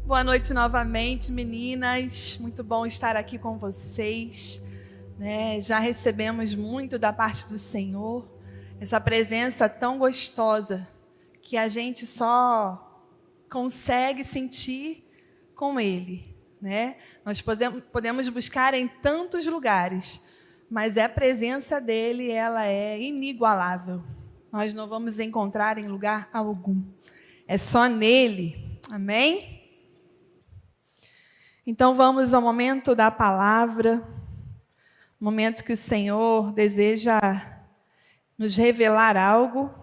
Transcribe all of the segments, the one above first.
Boa noite novamente, meninas. Muito bom estar aqui com vocês. Já recebemos muito da parte do Senhor, essa presença tão gostosa que a gente só consegue sentir com Ele. Nós podemos buscar em tantos lugares, mas a presença dEle, ela é inigualável. Nós não vamos encontrar em lugar algum. É só nele. Amém? Então vamos ao momento da palavra, momento que o Senhor deseja nos revelar algo.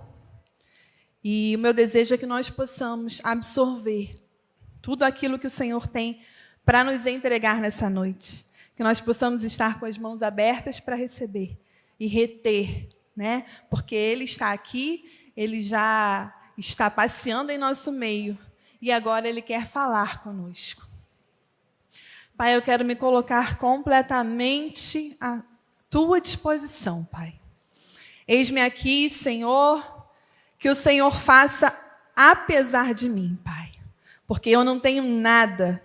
E o meu desejo é que nós possamos absorver tudo aquilo que o Senhor tem para nos entregar nessa noite. Que nós possamos estar com as mãos abertas para receber e reter, Porque Ele está aqui, Ele já está passeando em nosso meio e agora Ele quer falar conosco. Pai, eu quero me colocar completamente à Tua disposição, Pai. Eis-me aqui, Senhor, que o Senhor faça apesar de mim, Pai. Porque eu não tenho nada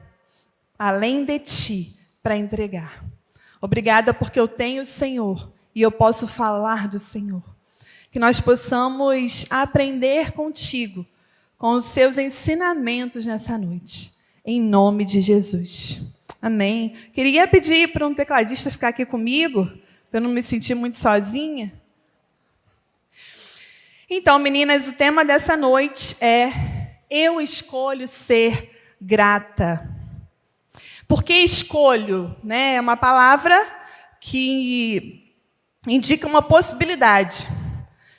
além de Ti para entregar. Obrigada porque eu tenho o Senhor e eu posso falar do Senhor. Que nós possamos aprender contigo, com os seus ensinamentos nessa noite. Em nome de Jesus. Amém. Queria pedir para um tecladista ficar aqui comigo, para eu não me sentir muito sozinha. Então, meninas, o tema dessa noite é Eu escolho ser grata. Por que escolho? É uma palavra que indica uma possibilidade.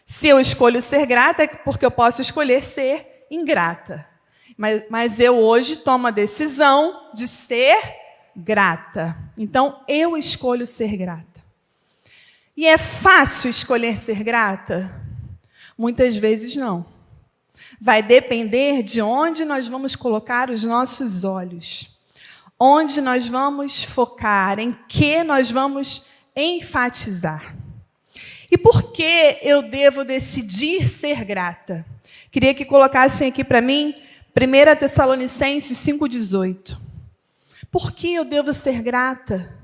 Se eu escolho ser grata, é porque eu posso escolher ser ingrata. Mas eu hoje tomo a decisão de ser grata. Então, eu escolho ser grata. E é fácil escolher ser grata? Muitas vezes não. Vai depender de onde nós vamos colocar os nossos olhos. Onde nós vamos focar, em que nós vamos enfatizar. E por que eu devo decidir ser grata? Queria que colocassem aqui para mim 1 Tessalonicenses 5,18. Por que eu devo ser grata?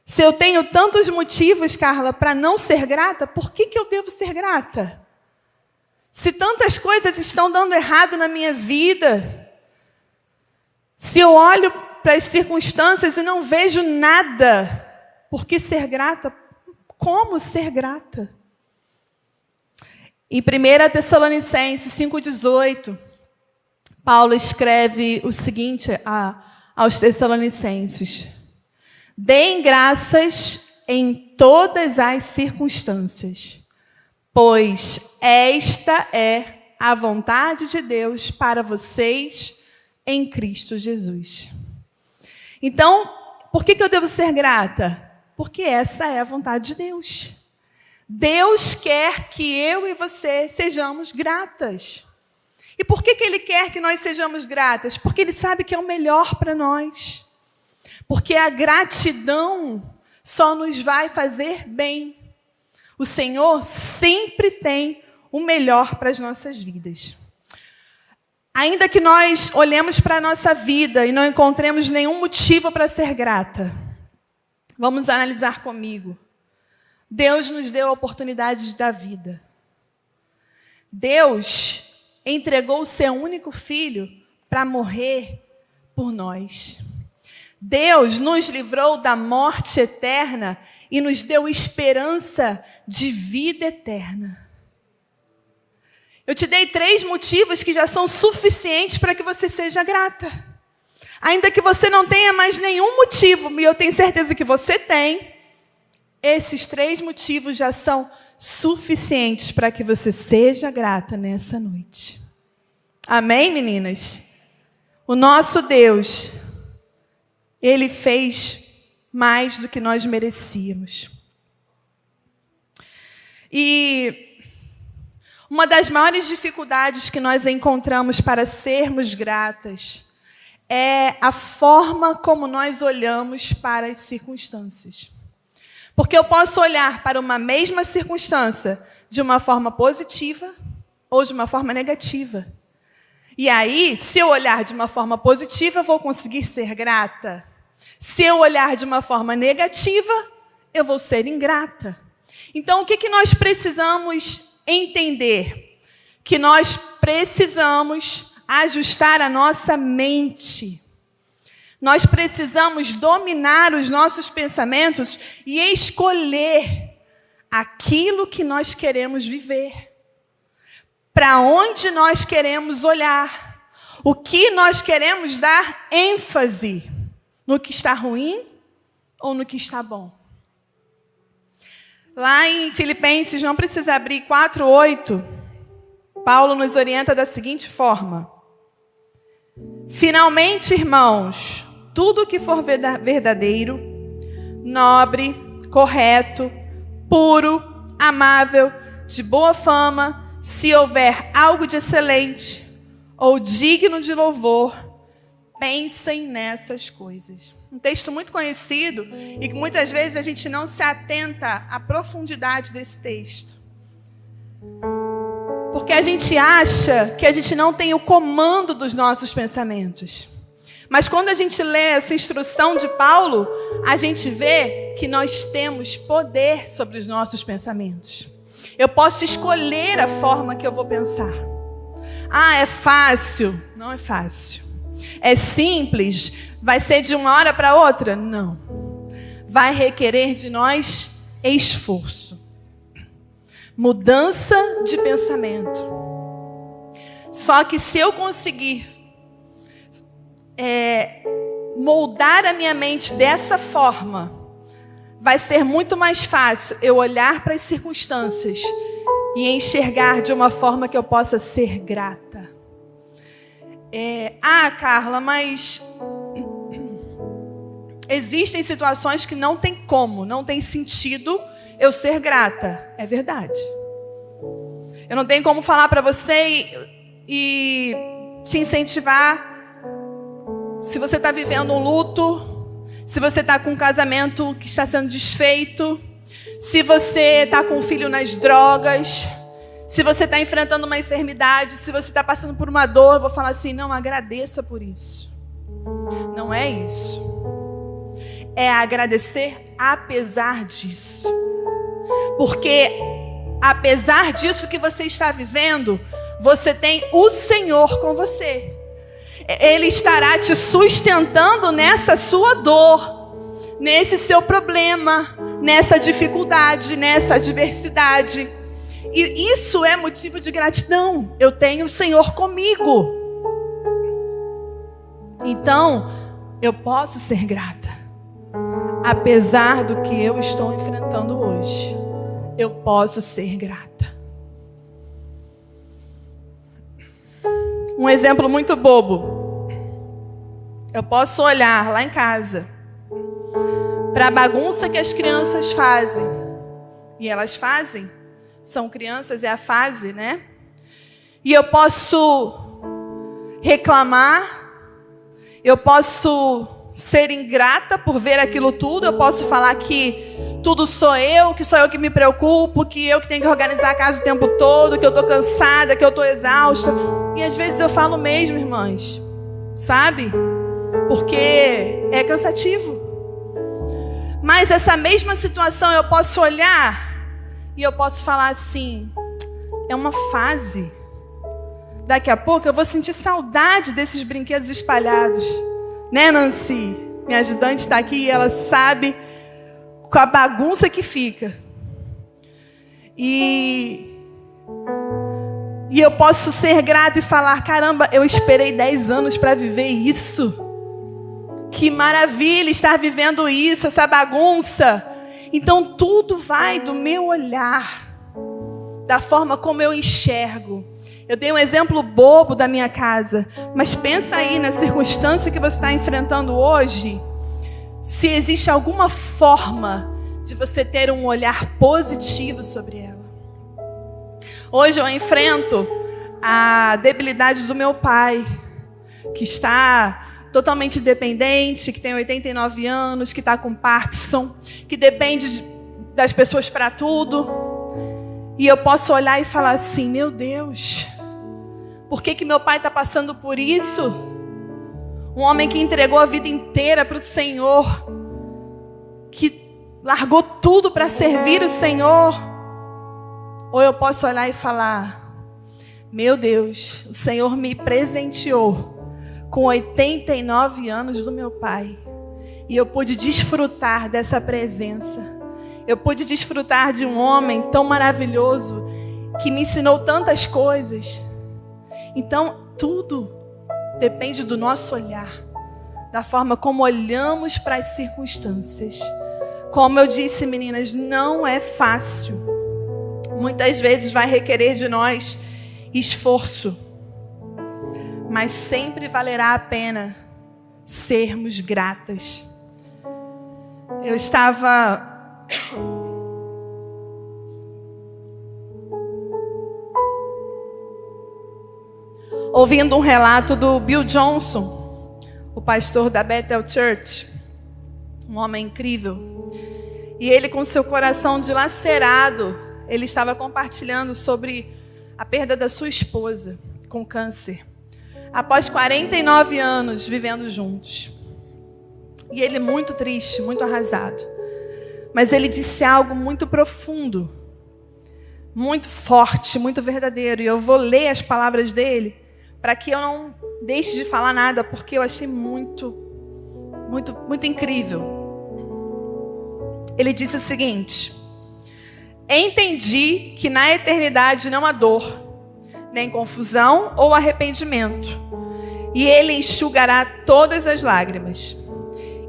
Se eu tenho tantos motivos, Carla, para não ser grata, por que eu devo ser grata? Se tantas coisas estão dando errado na minha vida, se eu olho para as circunstâncias e não vejo nada, por que ser grata? Como ser grata? Em 1 Tessalonicenses 5,18, Paulo escreve o seguinte aos Tessalonicenses: deem graças em todas as circunstâncias, pois esta é a vontade de Deus para vocês em Cristo Jesus. Então, por que eu devo ser grata? Porque essa é a vontade de Deus. Deus quer que eu e você sejamos gratas. E por que Ele quer que nós sejamos gratas? Porque Ele sabe que é o melhor para nós. Porque a gratidão só nos vai fazer bem. O Senhor sempre tem o melhor para as nossas vidas. Ainda que nós olhemos para a nossa vida e não encontremos nenhum motivo para ser grata, vamos analisar comigo. Deus nos deu a oportunidade da vida. Deus entregou o seu único filho para morrer por nós. Deus nos livrou da morte eterna e nos deu esperança de vida eterna. Eu te dei 3 motivos que já são suficientes para que você seja grata. Ainda que você não tenha mais nenhum motivo, e eu tenho certeza que você tem, esses 3 motivos já são suficientes para que você seja grata nessa noite. Amém, meninas? O nosso Deus, Ele fez mais do que nós merecíamos. E uma das maiores dificuldades que nós encontramos para sermos gratas é a forma como nós olhamos para as circunstâncias. Porque eu posso olhar para uma mesma circunstância de uma forma positiva ou de uma forma negativa. E aí, se eu olhar de uma forma positiva, eu vou conseguir ser grata. Se eu olhar de uma forma negativa, eu vou ser ingrata. Então, o que nós precisamos entender? Que nós precisamos ajustar a nossa mente. Nós precisamos dominar os nossos pensamentos e escolher aquilo que nós queremos viver. Para onde nós queremos olhar. O que nós queremos dar ênfase. No que está ruim ou no que está bom. Lá em Filipenses, não precisa abrir, 4:8, Paulo nos orienta da seguinte forma. Finalmente, irmãos, tudo que for verdadeiro, nobre, correto, puro, amável, de boa fama, se houver algo de excelente ou digno de louvor, pensem nessas coisas. Um texto muito conhecido e que muitas vezes a gente não se atenta à profundidade desse texto. Porque a gente acha que a gente não tem o comando dos nossos pensamentos. Mas quando a gente lê essa instrução de Paulo, a gente vê que nós temos poder sobre os nossos pensamentos. Eu posso escolher a forma que eu vou pensar. Ah, é fácil? Não é fácil. É simples? Vai ser de uma hora para outra? Não. Vai requerer de nós esforço. Mudança de pensamento. Só que se eu conseguir moldar a minha mente dessa forma, vai ser muito mais fácil eu olhar para as circunstâncias e enxergar de uma forma que eu possa ser grata. Carla, mas existem situações que não tem como, não tem sentido eu ser grata. É verdade. Eu não tenho como falar para você e te incentivar. Se você está vivendo um luto, se você está com um casamento que está sendo desfeito, se você está com um filho nas drogas, se você está enfrentando uma enfermidade, se você está passando por uma dor, eu vou falar assim, não, agradeça por isso. Não é isso. É agradecer apesar disso. Porque apesar disso que você está vivendo, você tem o Senhor com você. Ele estará te sustentando nessa sua dor, nesse seu problema, nessa dificuldade, nessa adversidade. E isso é motivo de gratidão. Eu tenho o Senhor comigo. Então, eu posso ser grata. Apesar do que eu estou enfrentando hoje, eu posso ser grata. Um exemplo muito bobo. Eu posso olhar lá em casa para a bagunça que as crianças fazem. E elas fazem. São crianças, é a fase, né? E eu posso reclamar. Eu posso ser ingrata por ver aquilo tudo. Eu posso falar que tudo sou eu, que sou eu que me preocupo, que eu que tenho que organizar a casa o tempo todo, que eu estou cansada, que eu estou exausta. E às vezes eu falo mesmo, irmãs. Sabe? Porque é cansativo. Mas essa mesma situação eu posso olhar e eu posso falar assim, é uma fase. Daqui a pouco eu vou sentir saudade desses brinquedos espalhados. Né, Nancy? Minha ajudante está aqui e ela sabe com a bagunça que fica. E eu posso ser grata e falar, caramba, eu esperei 10 anos para viver isso. Que maravilha estar vivendo isso, essa bagunça. Então tudo vai do meu olhar, da forma como eu enxergo. Eu dei um exemplo bobo da minha casa, mas pensa aí na circunstância que você está enfrentando hoje, se existe alguma forma de você ter um olhar positivo sobre ela. Hoje eu enfrento a debilidade do meu pai, que está totalmente dependente, que tem 89 anos, que está com Parkinson, que depende das pessoas para tudo. E eu posso olhar e falar assim, meu Deus, Por que meu pai está passando por isso? Um homem que entregou a vida inteira para o Senhor, que largou tudo para servir o Senhor. Ou eu posso olhar e falar: meu Deus, o Senhor me presenteou com 89 anos do meu pai. E eu pude desfrutar dessa presença. Eu pude desfrutar de um homem tão maravilhoso, que me ensinou tantas coisas. Então, tudo depende do nosso olhar, da forma como olhamos para as circunstâncias. Como eu disse, meninas, não é fácil. Muitas vezes vai requerer de nós esforço, mas sempre valerá a pena sermos gratas. Eu estava ouvindo um relato do Bill Johnson, o pastor da Bethel Church, um homem incrível. E ele, com seu coração dilacerado, ele estava compartilhando sobre a perda da sua esposa com câncer, após 49 anos vivendo juntos. E ele muito triste, muito arrasado. Mas ele disse algo muito profundo, muito forte, muito verdadeiro. E eu vou ler as palavras dele, para que eu não deixe de falar nada, porque eu achei muito incrível. Ele disse o seguinte: entendi que na eternidade não há dor, nem confusão ou arrependimento, e Ele enxugará todas as lágrimas.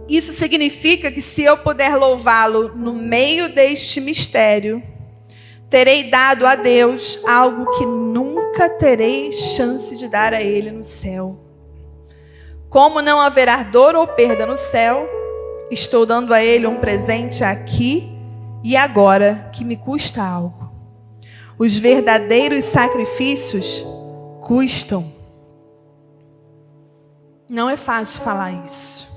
Isso significa que se eu puder louvá-lo no meio deste mistério, terei dado a Deus algo que nunca terei chance de dar a Ele no céu. Como não haverá dor ou perda no céu, estou dando a Ele um presente aqui e agora que me custa algo. Os verdadeiros sacrifícios custam. Não é fácil falar isso.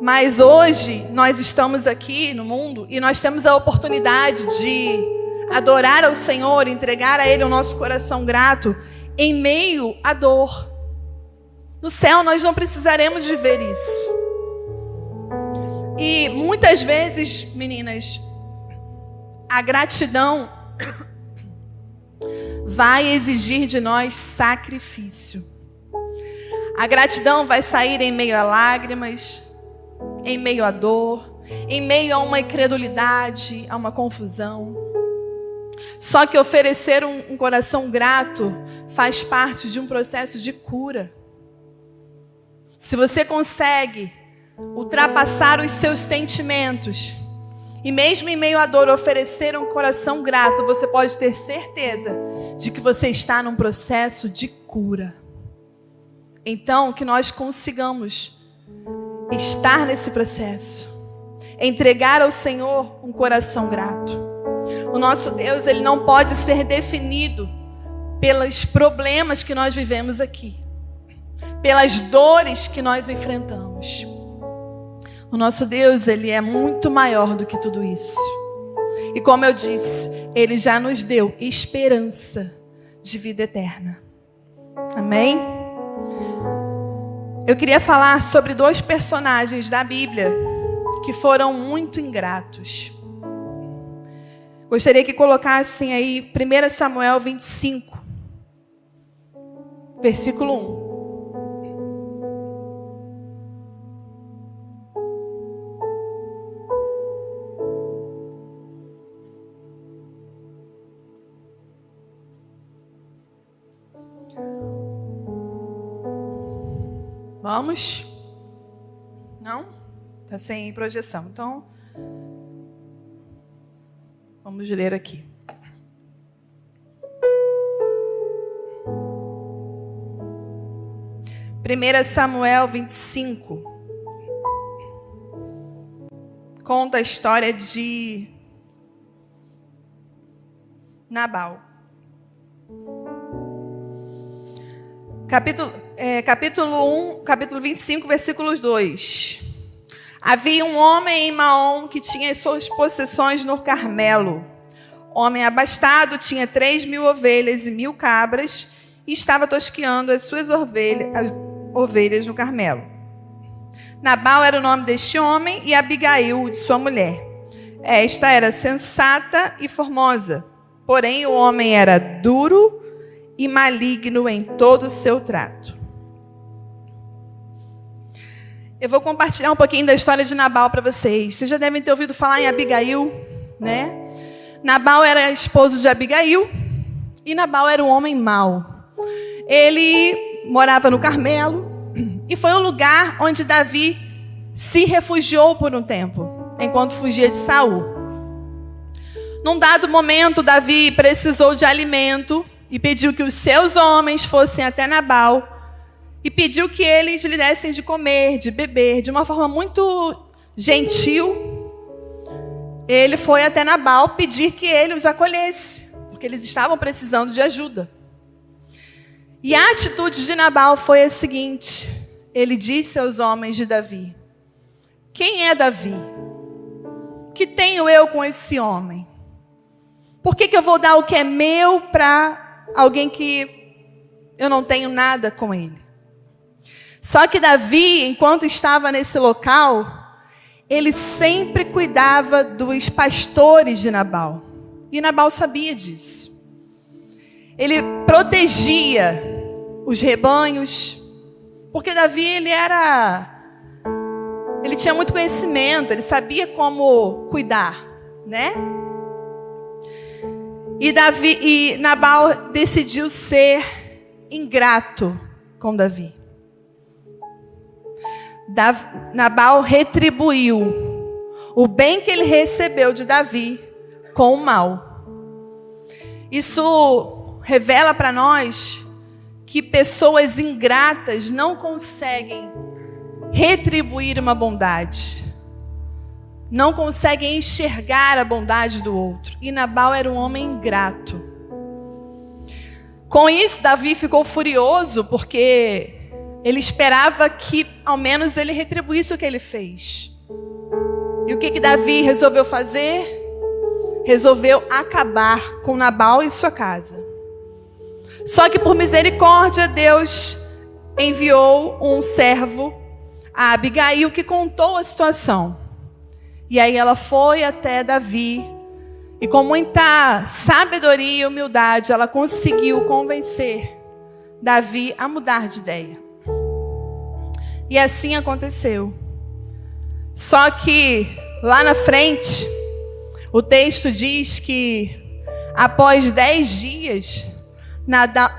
Mas hoje nós estamos aqui no mundo e nós temos a oportunidade de adorar ao Senhor, entregar a Ele o nosso coração grato em meio à dor. No céu nós não precisaremos viver isso. E muitas vezes, meninas, a gratidão vai exigir de nós sacrifício. A gratidão vai sair em meio a lágrimas, em meio à dor, em meio a uma incredulidade, a uma confusão. Só que oferecer um coração grato faz parte de um processo de cura. Se você consegue ultrapassar os seus sentimentos e mesmo em meio à dor oferecer um coração grato, você pode ter certeza de que você está num processo de cura. Então, que nós consigamos estar nesse processo, entregar ao Senhor um coração grato. O nosso Deus, Ele não pode ser definido pelos problemas que nós vivemos aqui, pelas dores que nós enfrentamos. O nosso Deus, Ele é muito maior do que tudo isso. E como eu disse, Ele já nos deu esperança de vida eterna. Amém? Eu queria falar sobre 2 personagens da Bíblia que foram muito ingratos. Gostaria que colocassem aí 1 Samuel 25, versículo 1. Vamos? Não? Está sem projeção. Então, vamos ler aqui. Primeira Samuel 25. Conta a história de Nabal. Capítulo 25, versículos 2. Havia um homem em Maom que tinha as suas possessões no Carmelo. Homem abastado, tinha 3.000 ovelhas e 1.000 cabras e estava tosqueando as suas ovelhas no Carmelo. Nabal era o nome deste homem e Abigail, de sua mulher. Esta era sensata e formosa, porém o homem era duro e maligno em todo o seu trato. Eu vou compartilhar um pouquinho da história de Nabal para vocês. Vocês já devem ter ouvido falar em Abigail, né? Nabal era esposo de Abigail e Nabal era um homem mau. Ele morava no Carmelo e foi o lugar onde Davi se refugiou por um tempo, enquanto fugia de Saul. Num dado momento, Davi precisou de alimento e pediu que os seus homens fossem até Nabal e pediu que eles lhe dessem de comer, de beber, de uma forma muito gentil. Ele foi até Nabal pedir que ele os acolhesse, porque eles estavam precisando de ajuda. E a atitude de Nabal foi a seguinte: ele disse aos homens de Davi: quem é Davi? Que tenho eu com esse homem? Por que eu vou dar o que é meu para alguém que eu não tenho nada com ele? Só que Davi, enquanto estava nesse local, ele sempre cuidava dos pastores de Nabal. E Nabal sabia disso. Ele protegia os rebanhos, porque Davi ele tinha muito conhecimento, ele sabia como cuidar, né? E Nabal decidiu ser ingrato com Davi. Nabal retribuiu o bem que ele recebeu de Davi com o mal. Isso revela para nós que pessoas ingratas não conseguem retribuir uma bondade, não conseguem enxergar a bondade do outro. E Nabal era um homem ingrato. Com isso, Davi ficou furioso, porque ele esperava que ao menos ele retribuísse o que ele fez. E o que Davi resolveu fazer? Resolveu acabar com Nabal e sua casa. Só que por misericórdia, Deus enviou um servo, a Abigail, que contou a situação. E aí ela foi até Davi e com muita sabedoria e humildade ela conseguiu convencer Davi a mudar de ideia. E assim aconteceu. Só que lá na frente, o texto diz que após 10 dias,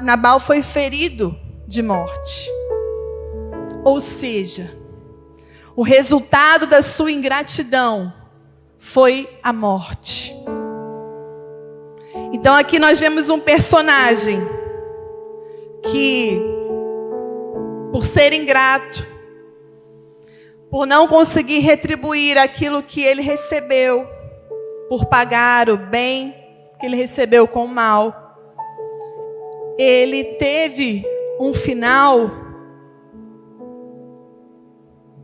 Nabal foi ferido de morte. Ou seja, o resultado da sua ingratidão foi a morte. Então aqui nós vemos um personagem que, por ser ingrato, por não conseguir retribuir aquilo que ele recebeu, por pagar o bem que ele recebeu com o mal, ele teve um final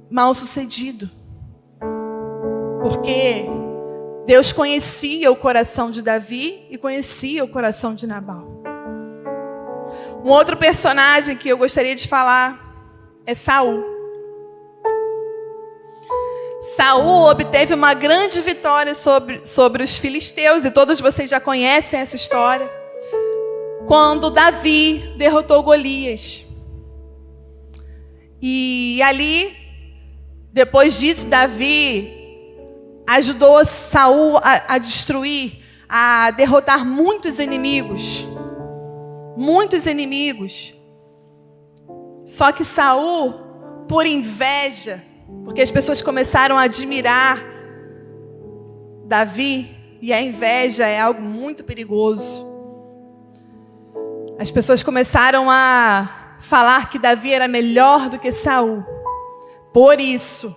mal sucedido. Porque Deus conhecia o coração de Davi e conhecia o coração de Nabal. Um outro personagem que eu gostaria de falar é Saul. Saul obteve uma grande vitória sobre os filisteus, e todos vocês já conhecem essa história, quando Davi derrotou Golias. E ali, depois disso, Davi ajudou Saul a destruir, a derrotar muitos inimigos. Muitos inimigos. Só que Saul, por inveja, porque as pessoas começaram a admirar Davi, e a inveja é algo muito perigoso. As pessoas começaram a falar que Davi era melhor do que Saul. Por isso,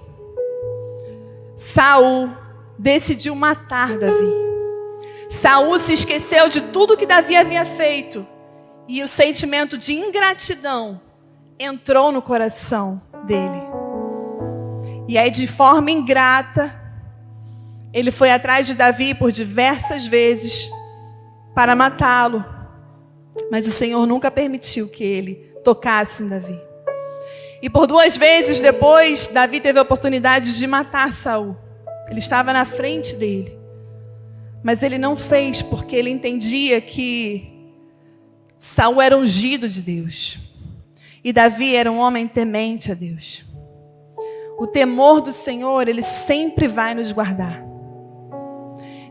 Saul decidiu matar Davi. Saul se esqueceu de tudo que Davi havia feito, e o sentimento de ingratidão entrou no coração dele. E aí, de forma ingrata, ele foi atrás de Davi por diversas vezes para matá-lo. Mas o Senhor nunca permitiu que ele tocasse em Davi. E por 2 vezes depois, Davi teve a oportunidade de matar Saul. Ele estava na frente dele. Mas ele não fez porque ele entendia que Saul era ungido de Deus. E Davi era um homem temente a Deus. O temor do Senhor, ele sempre vai nos guardar.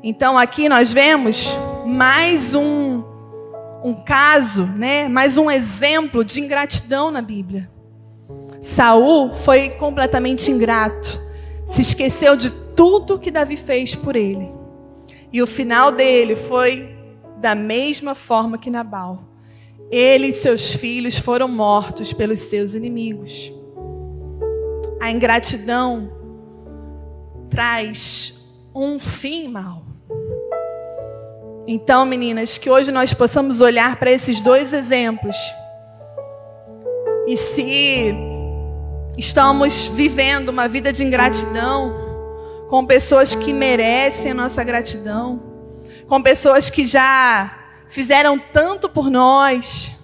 Então aqui nós vemos mais um caso, né? Mais um exemplo de ingratidão na Bíblia. Saul foi completamente ingrato. Se esqueceu de tudo que Davi fez por ele. E o final dele foi da mesma forma que Nabal. Ele e seus filhos foram mortos pelos seus inimigos. A ingratidão traz um fim mau. Então, meninas, que hoje nós possamos olhar para esses 2 exemplos. E se estamos vivendo uma vida de ingratidão, com pessoas que merecem a nossa gratidão, com pessoas que já fizeram tanto por nós,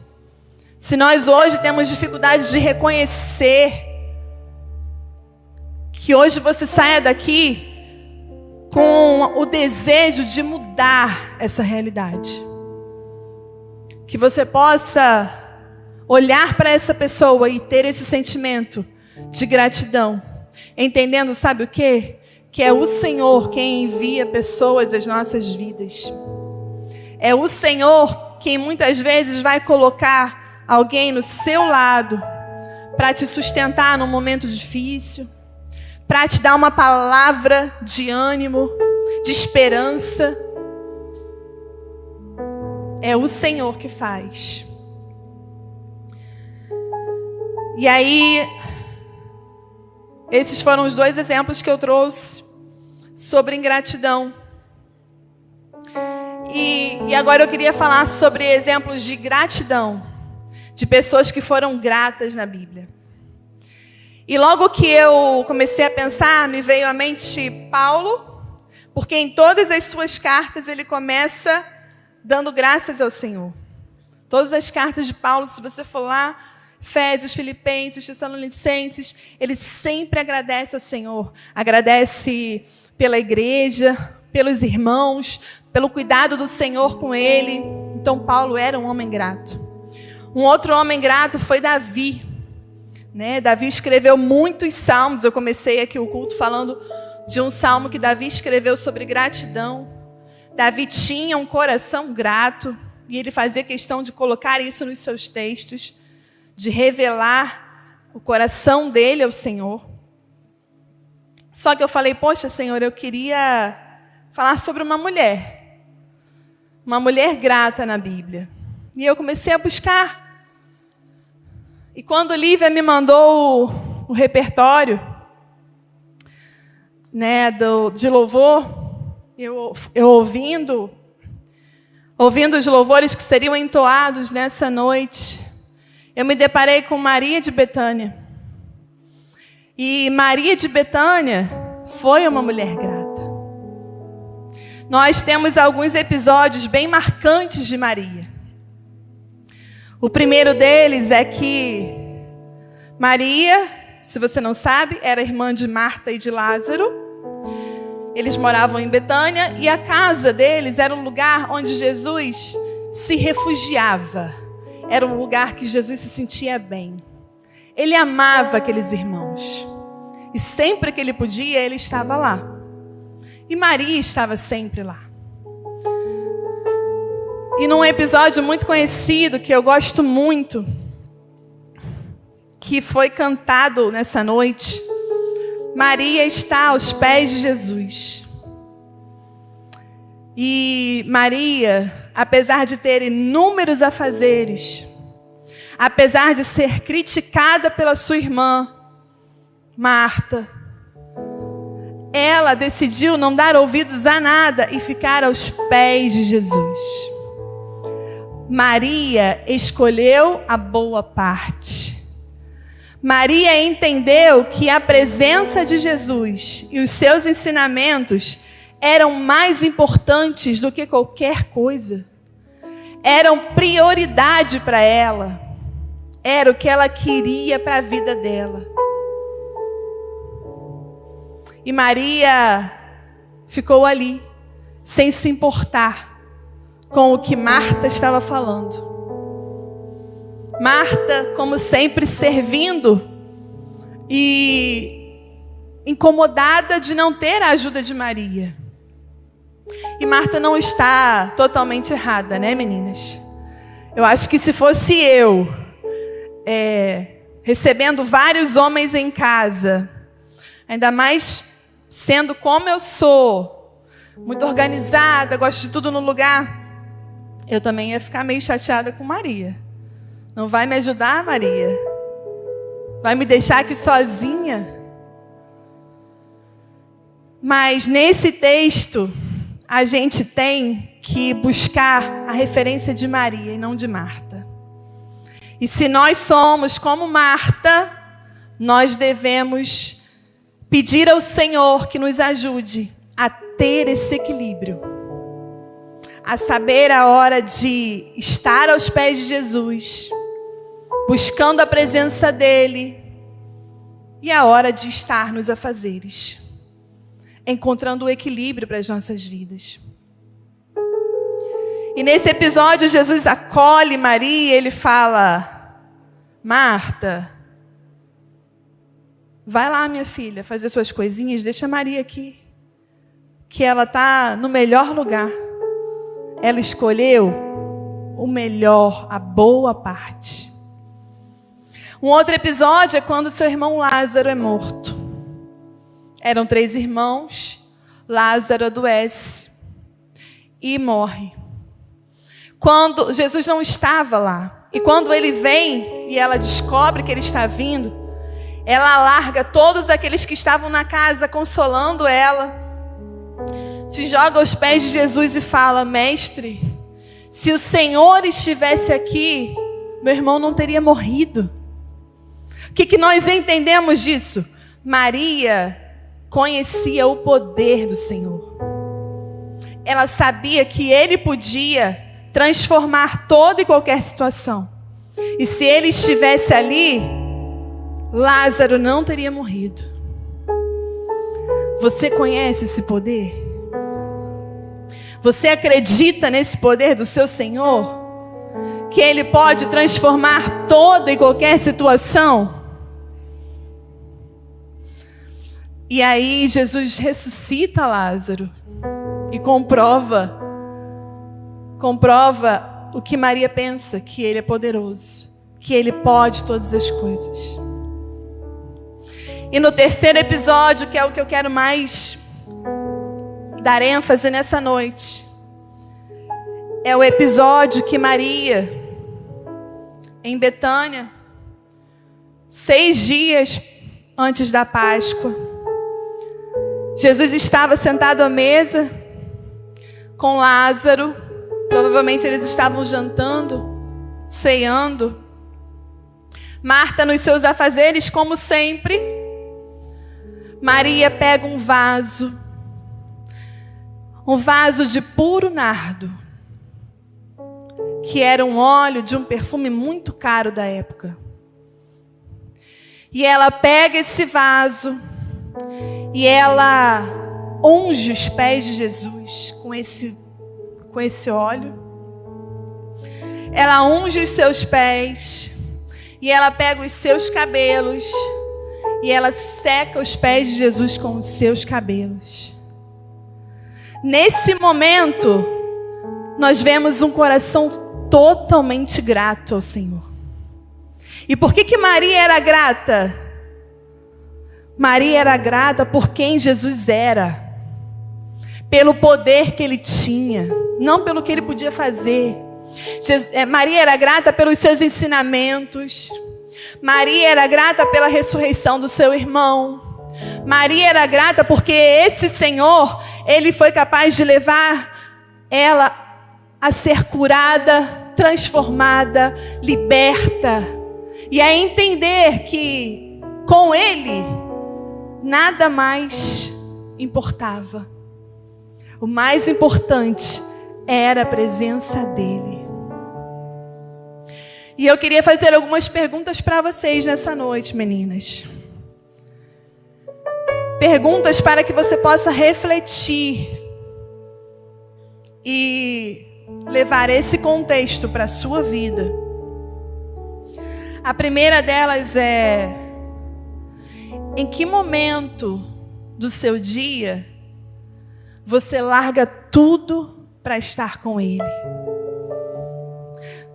se nós hoje temos dificuldade de reconhecer, que hoje você saia daqui com o desejo de mudar essa realidade. Que você possa olhar para essa pessoa e ter esse sentimento de gratidão. Entendendo, sabe o quê? Que é o Senhor quem envia pessoas às nossas vidas. É o Senhor quem muitas vezes vai colocar alguém no seu lado para te sustentar num momento difícil, para te dar uma palavra de ânimo, de esperança. É o Senhor que faz. E aí, esses foram os 2 exemplos que eu trouxe sobre ingratidão. E agora eu queria falar sobre exemplos de gratidão, de pessoas que foram gratas na Bíblia. E logo que eu comecei a pensar, me veio à mente Paulo, porque em todas as suas cartas ele começa dando graças ao Senhor. Todas as cartas de Paulo, se você for lá, Efésios, Filipenses, Tessalonicenses, ele sempre agradece ao Senhor. Agradece pela igreja, pelos irmãos, pelo cuidado do Senhor com ele. Então Paulo era um homem grato. Um outro homem grato foi Davi. Davi escreveu muitos salmos. Eu comecei aqui o culto falando de um salmo que Davi escreveu sobre gratidão. Davi tinha um coração grato e ele fazia questão de colocar isso nos seus textos, de revelar o coração dele ao Senhor. Só que eu falei, poxa, Senhor, eu queria falar sobre uma mulher grata na Bíblia. E eu comecei a buscar. E quando Lívia me mandou o repertório, de louvor, eu ouvindo os louvores que seriam entoados nessa noite, eu me deparei com Maria de Betânia. E Maria de Betânia foi uma mulher grata. Nós temos alguns episódios bem marcantes de Maria. O primeiro deles é que Maria, se você não sabe, era irmã de Marta e de Lázaro. Eles moravam em Betânia e a casa deles era um lugar onde Jesus se refugiava. Era um lugar que Jesus se sentia bem. Ele amava aqueles irmãos. E sempre que ele podia, ele estava lá. E Maria estava sempre lá. E num episódio muito conhecido, que eu gosto muito, que foi cantado nessa noite, Maria está aos pés de Jesus. E Maria, apesar de ter inúmeros afazeres, apesar de ser criticada pela sua irmã, Marta, ela decidiu não dar ouvidos a nada e ficar aos pés de Jesus. Maria escolheu a boa parte. Maria entendeu que a presença de Jesus e os seus ensinamentos eram mais importantes do que qualquer coisa. eram prioridade para ela. Era o que ela queria para a vida dela. E Maria ficou ali, sem se importar com o que Marta estava falando. Marta, como sempre, servindo e incomodada de não ter a ajuda de Maria. E Marta não está totalmente errada, né, meninas? Eu acho que se fosse eu, recebendo vários homens em casa, ainda mais sendo como eu sou, muito organizada, gosto de tudo no lugar, eu também ia ficar meio chateada com Maria. Não vai me ajudar, Maria? Vai me deixar aqui sozinha? Mas nesse texto, a gente tem que buscar a referência de Maria e não de Marta. E se nós somos como Marta, nós devemos pedir ao Senhor que nos ajude a ter esse equilíbrio. A saber a hora de estar aos pés de Jesus, buscando a presença dEle, e a hora de estar nos afazeres, encontrando o equilíbrio para as nossas vidas. E nesse episódio, Jesus acolhe Maria, ele fala: Marta, vai lá, minha filha, fazer suas coisinhas, deixa Maria aqui, que ela está no melhor lugar. Ela escolheu o melhor, a boa parte. Um outro episódio é quando seu irmão Lázaro é morto. Eram 3 irmãos, Lázaro adoece e morre. Quando Jesus não estava lá, e quando ele vem e ela descobre que ele está vindo, ela larga todos aqueles que estavam na casa consolando ela, se joga aos pés de Jesus e fala: Mestre, se o Senhor estivesse aqui, meu irmão não teria morrido. O que nós entendemos disso? Maria conhecia o poder do Senhor. Ela sabia que Ele podia transformar toda e qualquer situação. E se Ele estivesse ali, Lázaro não teria morrido. Você conhece esse poder? Você acredita nesse poder do seu Senhor? Que Ele pode transformar toda e qualquer situação? E aí Jesus ressuscita Lázaro e comprova o que Maria pensa, que Ele é poderoso, que Ele pode todas as coisas. E no terceiro episódio, que é o que eu quero mais dar ênfase nessa noite, é o episódio que Maria, em Betânia, 6 dias antes da Páscoa, Jesus estava sentado à mesa com Lázaro. Provavelmente eles estavam jantando, ceando. Marta nos seus afazeres, como sempre. Maria pega um vaso de puro nardo, que era um óleo de um perfume muito caro da época. E ela pega esse vaso e ela unge os pés de Jesus com esse óleo. Ela unge os seus pés e ela pega os seus cabelos e ela seca os pés de Jesus com os seus cabelos. Nesse momento, nós vemos um coração totalmente grato ao Senhor. E por que Maria era grata? Maria era grata por quem Jesus era, pelo poder que Ele tinha, não pelo que Ele podia fazer. Maria era grata pelos seus ensinamentos. Maria era grata pela ressurreição do seu irmão. Maria era grata porque esse Senhor, Ele foi capaz de levar ela a ser curada, transformada, liberta, e a entender que com Ele nada mais importava. O mais importante era a presença dEle. E eu queria fazer algumas perguntas para vocês nessa noite, meninas. Perguntas para que você possa refletir e levar esse contexto para a sua vida. A primeira delas é: em que momento do seu dia você larga tudo para estar com Ele?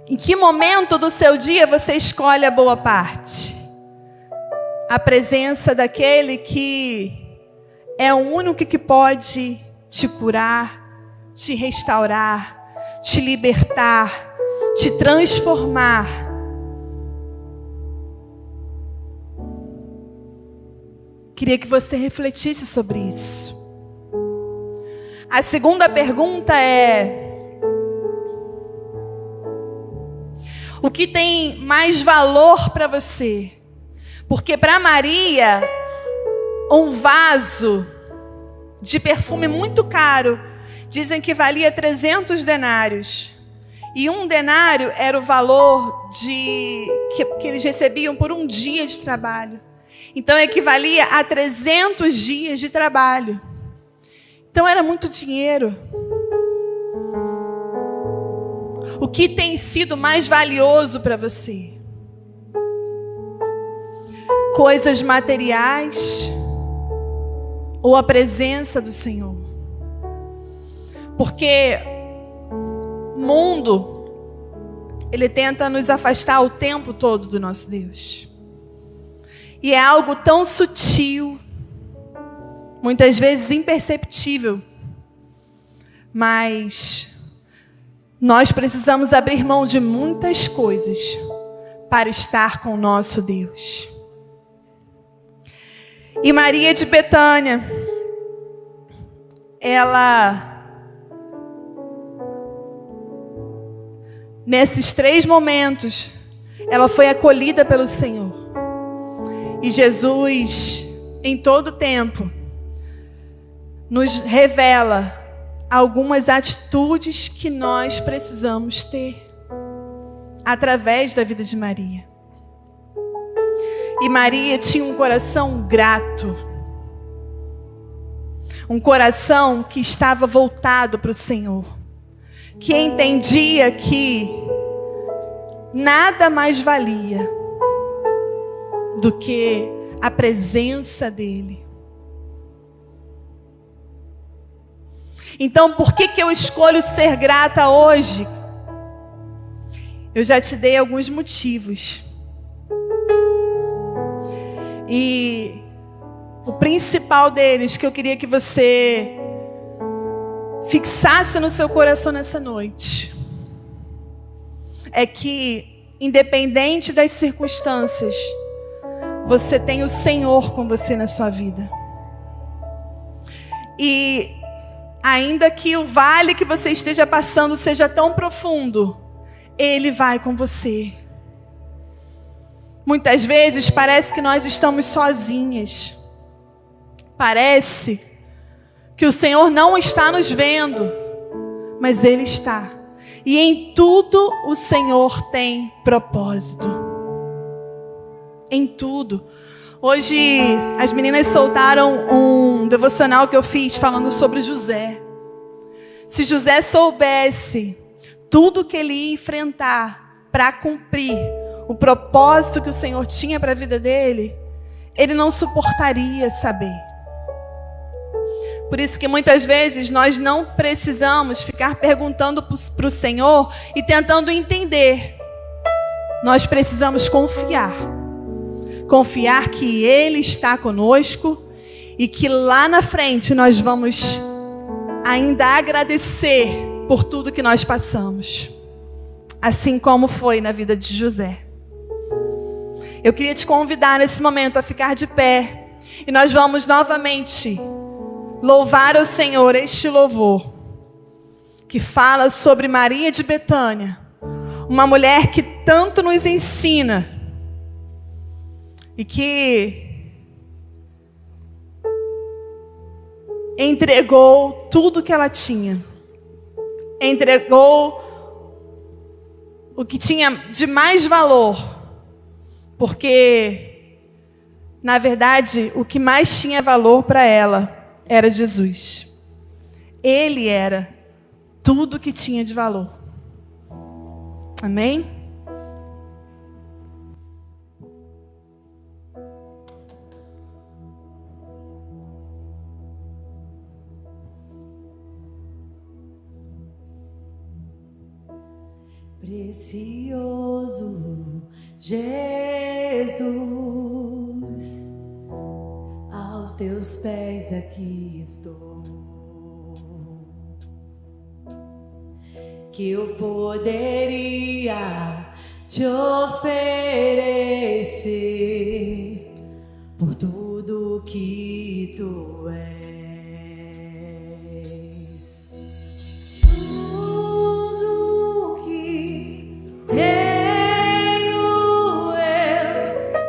Em que momento do seu dia você escolhe a boa parte? A presença daquele que é o único que pode te curar, te restaurar, te libertar, te transformar. Queria que você refletisse sobre isso. A segunda pergunta é: o que tem mais valor para você? Porque para Maria, um vaso de perfume muito caro, dizem que valia 300 denários. E um denário era o valor que eles recebiam por um dia de trabalho. Então equivalia a 300 dias de trabalho. Então era muito dinheiro. O que tem sido mais valioso para você? Coisas materiais ou a presença do Senhor? Porque o mundo, ele tenta nos afastar o tempo todo do nosso Deus. E é algo tão sutil, muitas vezes imperceptível, mas nós precisamos abrir mão de muitas coisas para estar com o nosso Deus. E Maria de Betânia, ela, nesses 3 momentos, ela foi acolhida pelo Senhor. E Jesus, em todo tempo, nos revela algumas atitudes que nós precisamos ter através da vida de Maria. E Maria tinha um coração grato, um coração que estava voltado para o Senhor, que entendia que nada mais valia do que a presença dEle. Então, por que eu escolho ser grata hoje? Eu já te dei alguns motivos. E o principal deles, que eu queria que você fixasse no seu coração nessa noite, é que, independente das circunstâncias, você tem o Senhor com você na sua vida. E ainda que o vale que você esteja passando seja tão profundo, Ele vai com você. Muitas vezes parece que nós estamos sozinhas. Parece que o Senhor não está nos vendo, mas Ele está. E em tudo o Senhor tem propósito. Em tudo. Hoje as meninas soltaram um devocional que eu fiz falando sobre José. Se José soubesse tudo que ele ia enfrentar para cumprir o propósito que o Senhor tinha para a vida dele, ele não suportaria saber. Por isso que muitas vezes nós não precisamos ficar perguntando para o Senhor e tentando entender. Nós precisamos confiar. Confiar que Ele está conosco e que lá na frente nós vamos ainda agradecer por tudo que nós passamos. Assim como foi na vida de José. Eu queria te convidar nesse momento a ficar de pé. E nós vamos novamente louvar ao Senhor este louvor. Que fala sobre Maria de Betânia. Uma mulher que tanto nos ensina. E que entregou tudo que ela tinha. Entregou o que tinha de mais valor, porque, na verdade, o que mais tinha valor para ela era Jesus. Ele era tudo que tinha de valor. Amém? Precioso Jesus, aos teus pés aqui estou. Que eu poderia te oferecer por tudo que tu és. Tudo que tenho eu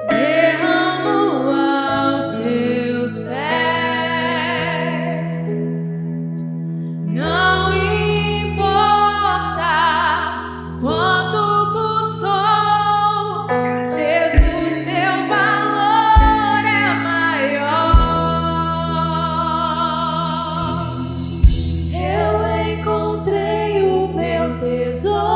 derramo aos teus pés. Não importa quanto custou, Jesus, teu valor é maior. Eu encontrei o meu tesouro,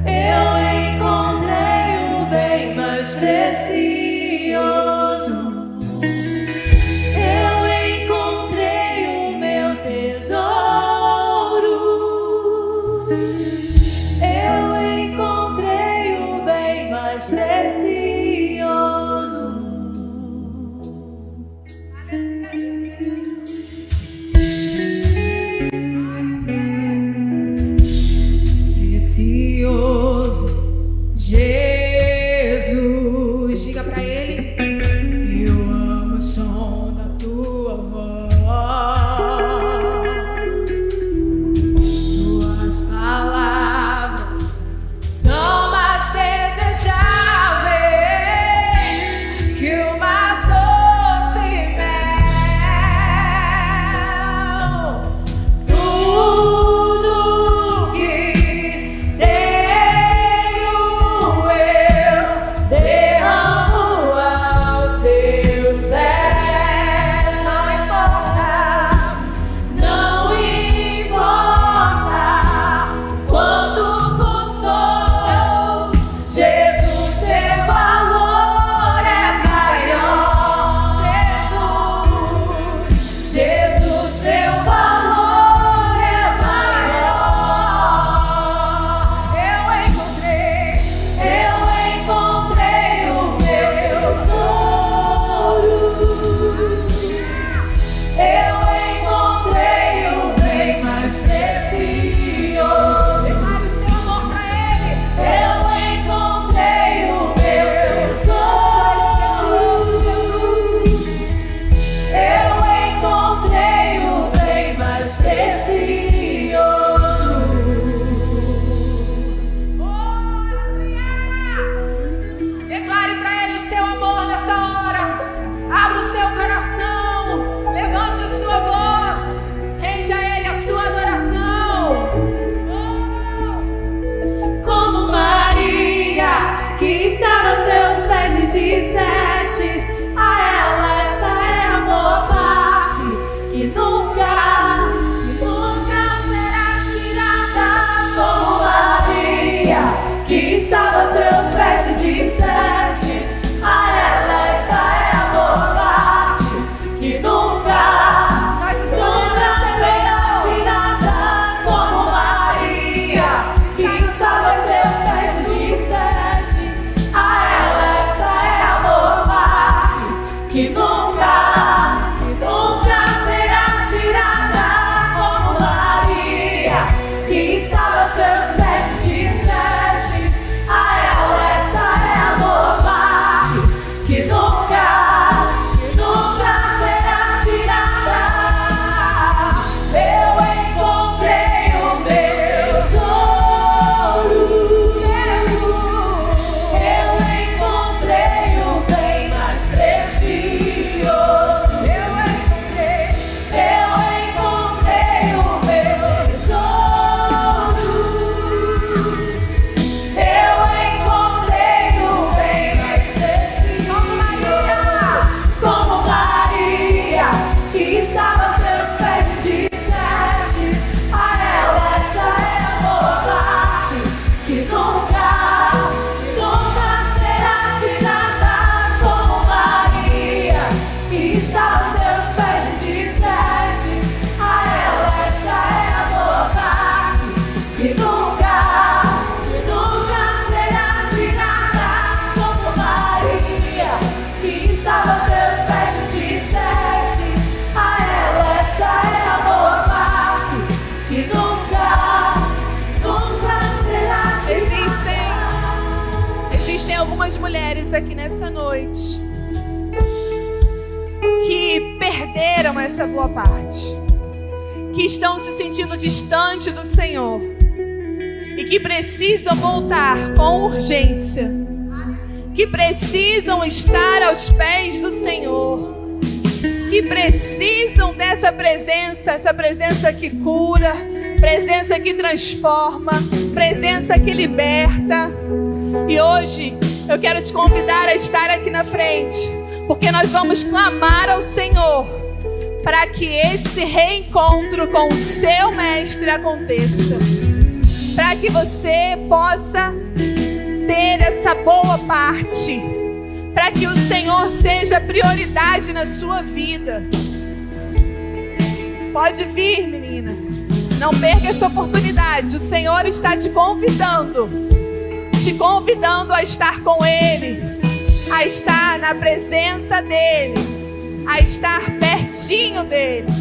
eu encontrei o bem mais precioso. Eu encontrei o meu tesouro, eu encontrei o bem mais precioso. Precioso Jesus, diga pra ele: eu amo o som da tua voz, tuas palavras são mais desejáveis que o mais doce mel. Tudo que tenho eu derramo aqui nessa noite que perderam essa boa parte, que estão se sentindo distante do Senhor e que precisam voltar com urgência, que precisam estar aos pés do Senhor, que precisam dessa presença, essa presença que cura, presença que transforma, presença que liberta. E hoje eu quero te convidar a estar aqui na frente, porque nós vamos clamar ao Senhor para que esse reencontro com o seu Mestre aconteça, para que você possa ter essa boa parte, para que o Senhor seja prioridade na sua vida. Pode vir, menina, não perca essa oportunidade. O Senhor está te convidando a estar com Ele, a estar na presença dEle, a estar pertinho dEle.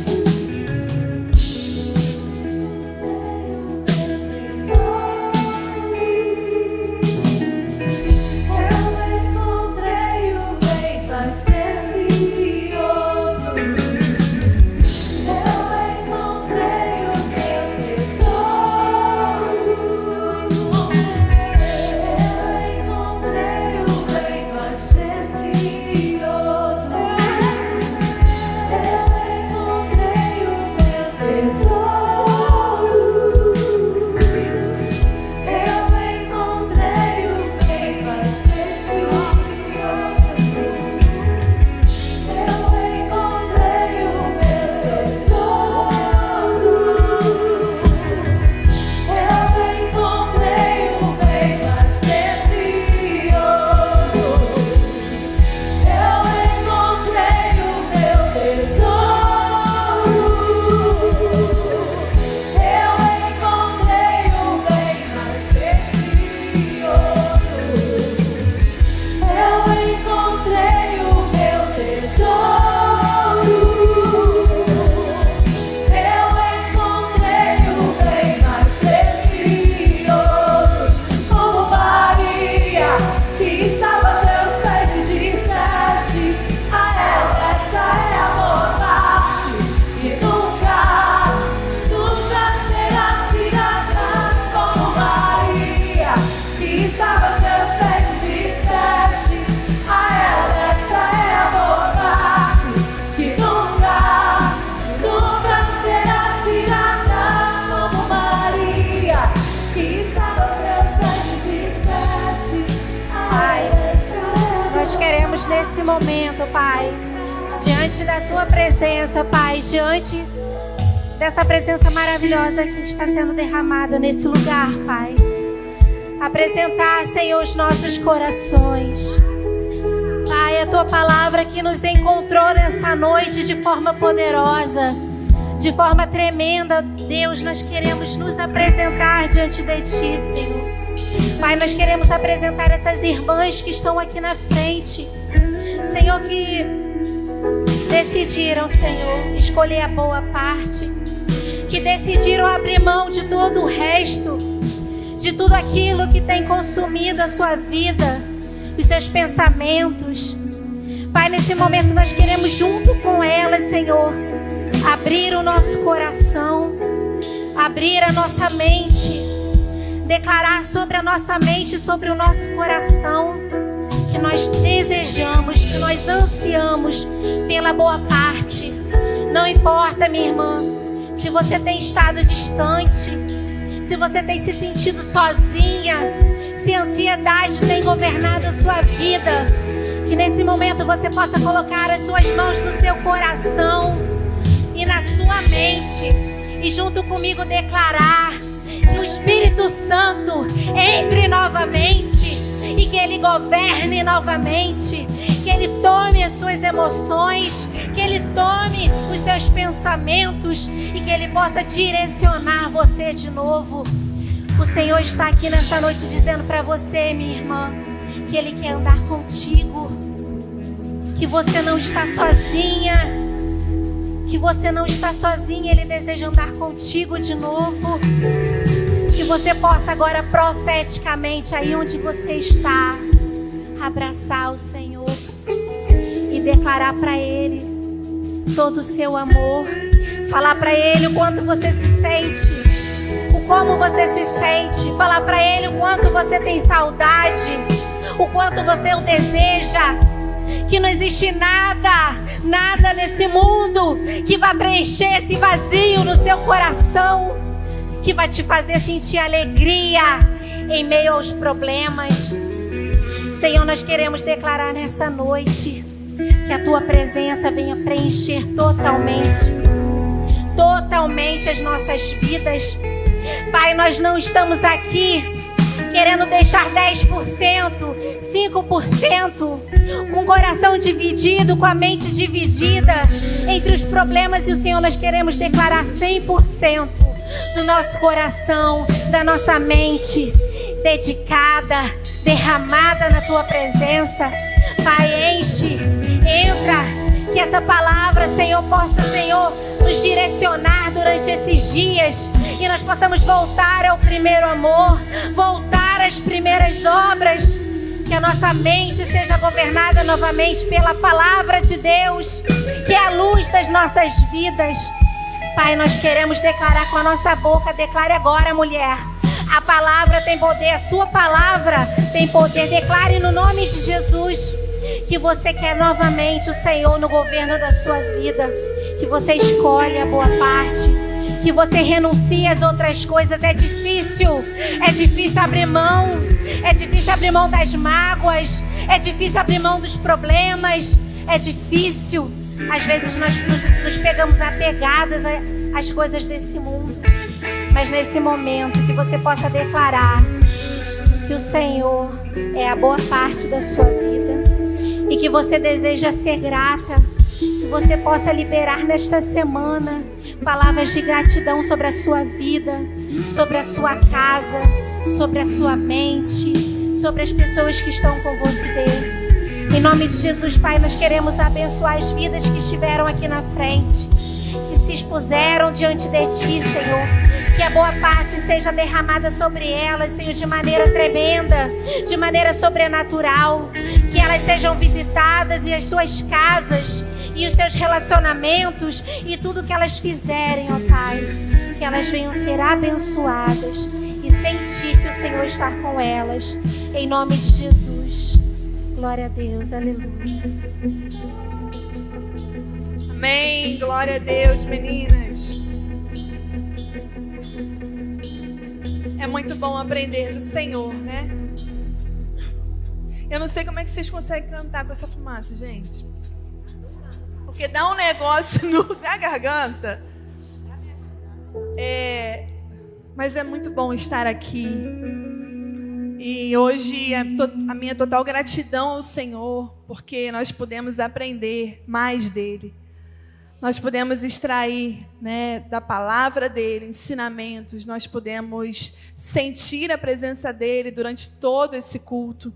Nesse momento, Pai, diante da Tua presença, Pai, diante dessa presença maravilhosa que está sendo derramada nesse lugar, Pai, apresentar, Senhor, os nossos corações. Pai, a Tua palavra que nos encontrou nessa noite de forma poderosa, de forma tremenda. Deus, nós queremos nos apresentar diante de Ti, Senhor. Pai, nós queremos apresentar essas irmãs que estão aqui na frente, Senhor, que decidiram, Senhor, escolher a boa parte, que decidiram abrir mão de todo o resto, de tudo aquilo que tem consumido a sua vida, os seus pensamentos. Pai, nesse momento nós queremos, junto com elas, Senhor, abrir o nosso coração, abrir a nossa mente, declarar sobre a nossa mente, sobre o nosso coração, que nós desejamos, que nós ansiamos pela boa parte. Não importa, minha irmã, se você tem estado distante, se você tem se sentido sozinha, se a ansiedade tem governado a sua vida, que nesse momento você possa colocar as suas mãos no seu coração e na sua mente, e junto comigo declarar que o Espírito Santo entre novamente e que Ele governe novamente, que Ele tome as suas emoções, que Ele tome os seus pensamentos e que Ele possa direcionar você de novo. O Senhor está aqui nessa noite dizendo para você, minha irmã, que Ele quer andar contigo, que você não está sozinha, que você não está sozinha. Ele deseja andar contigo de novo. Que você possa agora profeticamente, aí onde você está, abraçar o Senhor e declarar para Ele todo o seu amor. Falar para Ele o quanto você se sente, o como você se sente. Falar para Ele o quanto você tem saudade, o quanto você o deseja. Que não existe nada nesse mundo que vai preencher esse vazio no seu coração, que vai te fazer sentir alegria em meio aos problemas. Senhor, nós queremos declarar nessa noite que a Tua presença venha preencher totalmente as nossas vidas. Pai, nós não estamos aqui querendo deixar 10%, 5%, com o coração dividido, com a mente dividida entre os problemas e o Senhor. Nós queremos declarar 100% do nosso coração, da nossa mente, dedicada, derramada na Tua presença. Pai, enche, entra, que essa palavra, Senhor, possa, Senhor, nos direcionar durante esses dias e nós possamos voltar ao primeiro amor, voltar às primeiras obras, que a nossa mente seja governada novamente pela palavra de Deus, que é a luz das nossas vidas. Pai, nós queremos declarar com a nossa boca. Declare agora, mulher. A palavra tem poder, a sua palavra tem poder. Declare no nome de Jesus que você quer novamente o Senhor no governo da sua vida, que você escolhe a boa parte, que você renuncia às outras coisas. É difícil abrir mão, é difícil abrir mão das mágoas, é difícil abrir mão dos problemas, é difícil. Às vezes nós nos pegamos apegadas às coisas desse mundo, mas nesse momento que você possa declarar que o Senhor é a boa parte da sua vida e que você deseja ser grata, que você possa liberar nesta semana palavras de gratidão sobre a sua vida, sobre a sua casa, sobre a sua mente, sobre as pessoas que estão com você. Em nome de Jesus, Pai, nós queremos abençoar as vidas que estiveram aqui na frente, que se expuseram diante de Ti, Senhor. Que a boa parte seja derramada sobre elas, Senhor, de maneira tremenda, de maneira sobrenatural. Que elas sejam visitadas e as suas casas e os seus relacionamentos e tudo que elas fizerem, ó Pai, que elas venham ser abençoadas e sentir que o Senhor está com elas. Em nome de Jesus. Glória a Deus, aleluia. Amém, glória a Deus, meninas. É muito bom aprender do Senhor, né? Eu não sei como é que vocês conseguem cantar com essa fumaça, gente. Porque dá um negócio na garganta. Mas é muito bom estar aqui. E hoje a minha total gratidão ao Senhor, porque nós podemos aprender mais dele. Nós podemos extrair, né, da palavra dele ensinamentos. Nós podemos sentir a presença dele durante todo esse culto.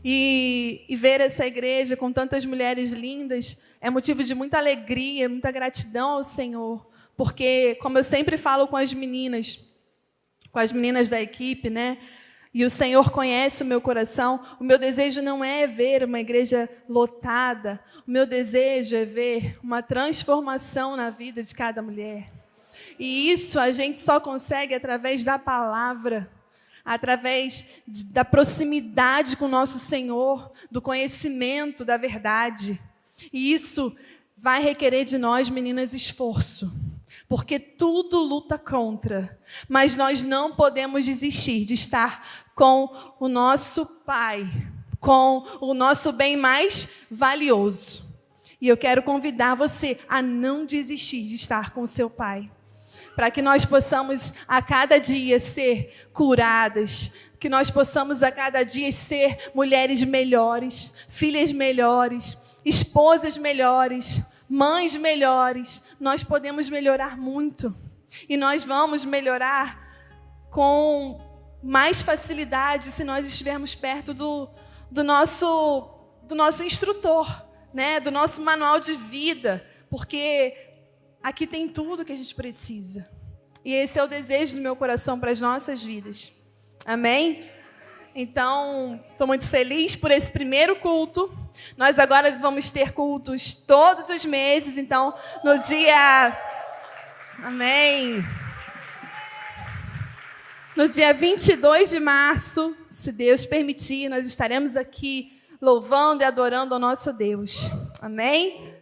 E ver essa igreja com tantas mulheres lindas é motivo de muita alegria, muita gratidão ao Senhor. Porque, como eu sempre falo com as meninas da equipe, né? E o Senhor conhece o meu coração. O meu desejo não é ver uma igreja lotada. O meu desejo é ver uma transformação na vida de cada mulher. E isso a gente só consegue através da palavra, através da proximidade com o nosso Senhor, do conhecimento da verdade. E isso vai requerer de nós, meninas, esforço. Porque tudo luta contra, mas nós não podemos desistir de estar com o nosso Pai, com o nosso bem mais valioso. E eu quero convidar você a não desistir de estar com o seu Pai, para que nós possamos a cada dia ser curadas, que nós possamos a cada dia ser mulheres melhores, filhas melhores, esposas melhores, mães melhores. Nós podemos melhorar muito. E nós vamos melhorar com mais facilidade se nós estivermos perto do nosso instrutor, né? Do nosso manual de vida. Porque aqui tem tudo que a gente precisa. E esse é o desejo do meu coração para as nossas vidas. Amém? Então, estou muito feliz por esse primeiro culto. Nós agora vamos ter cultos todos os meses. Então, no dia... Amém. No dia 22 de março, se Deus permitir, nós estaremos aqui louvando e adorando ao nosso Deus. Amém?